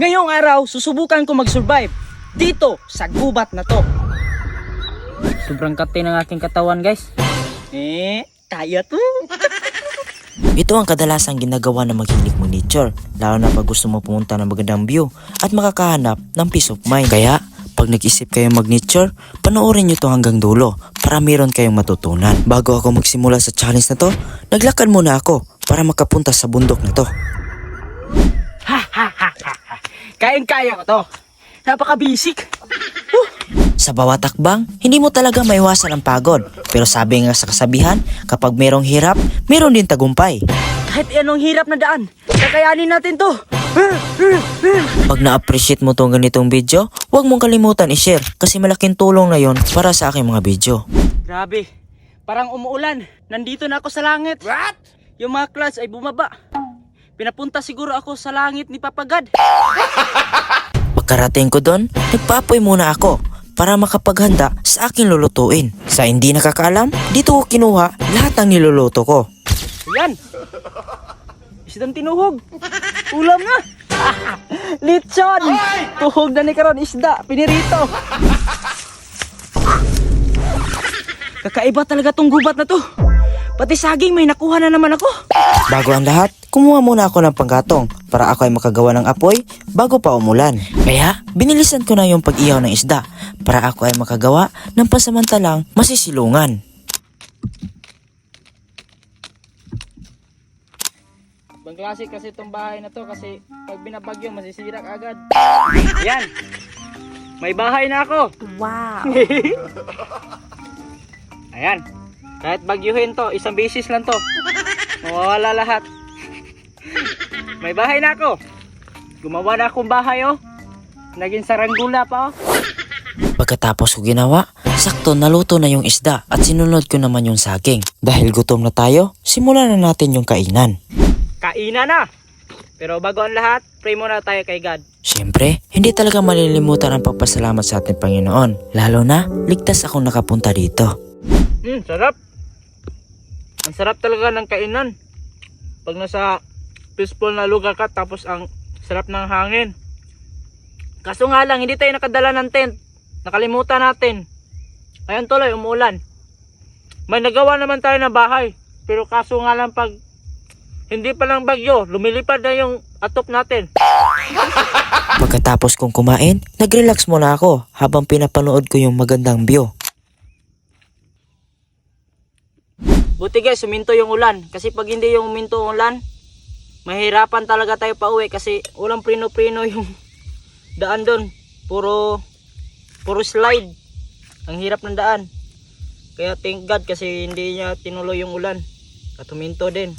Ngayong araw, susubukan ko mag-survive dito sa gubat na to. Sobrang kati ng aking katawan, guys. Kaya to. Ito ang kadalasang ginagawa ng maghilig mo nature, lalo na pag gusto mo pumunta ng magandang view at makakahanap ng peace of mind. Kaya, pag nag-isip kayo mag-nature, panoorin nyo to hanggang dulo para meron kayong matutunan. Bago ako magsimula sa challenge na to, naglakad muna ako para makapunta sa bundok na to. Kayang-kaya ko to. Napaka-basic. Sa bawat takbang, hindi mo talaga maiwasan ang pagod. Pero sabi nga sa kasabihan, kapag merong hirap, meron din tagumpay. Kahit anong hirap na daan, kakayanin natin to. Pag na-appreciate mo tong ganitong video, huwag mong kalimutan i-share kasi malaking tulong na yon para sa aking mga video. Grabe, parang umuulan. Nandito na ako sa langit. What? Yung mga clouds ay bumaba. Pinapunta siguro ako sa langit ni Papa God. Pagkarating ko doon, nagpaapoy muna ako para makapaghanda sa aking lulutuin. Sa hindi nakakaalam, dito ko kinuha lahat ng niluluto ko. Yan. Isdang tinuhog. Ulam na. Lechon. Tuhog na ni karon isda. Pinirito. Kakaiba talaga tong gubat na to. Pati saging may nakuha na naman ako. Bago ang lahat, kumuha muna ako ng panggatong para ako ay makagawa ng apoy bago pa umulan. Kaya, binilisan ko na yung pag-ihaw ng isda para ako ay makagawa ng pasamantalang masisilungan. Ibang klase kasi itong bahay na to kasi pag binabagyo masisira agad. Yan. May bahay na ako. Wow. Ayan. Kahit bagyuhin to, isang bisis lang to. Mawawala lahat. May bahay na ako. Gumawa na akong bahay oh. Naging saranggula pa oh. Pagkatapos ko ginawa, sakto naluto na yung isda at sinunod ko naman yung saging. Dahil gutom na tayo, simulan na natin yung kainan. Kainan na! Pero bago ang lahat, pray muna tayo kay God. Siyempre, hindi talaga malilimutan ang pagpasalamat sa ating Panginoon. Lalo na, ligtas akong nakapunta dito. Sarap! Ang sarap talaga ng kainan. Pag nasa peaceful na lugar ka, tapos ang sarap ng hangin. Kaso nga lang, hindi tayo nakadala ng tent. Nakalimutan natin. Ayan tuloy, umuulan. May nagawa naman tayo na bahay. Pero kaso nga lang pag hindi pa lang bagyo, lumilipad na yung atop natin. Pagkatapos kong kumain, nag-relax muna ako habang pinapanood ko yung magandang view. Buti guys, suminto yung ulan. Kasi pag hindi yung uminto yung ulan, mahirapan talaga tayo pa uwi. Kasi walang prino-prino yung daan doon. Puro slide. Ang hirap ng daan. Kaya thank God kasi hindi niya tinuloy yung ulan. At huminto din.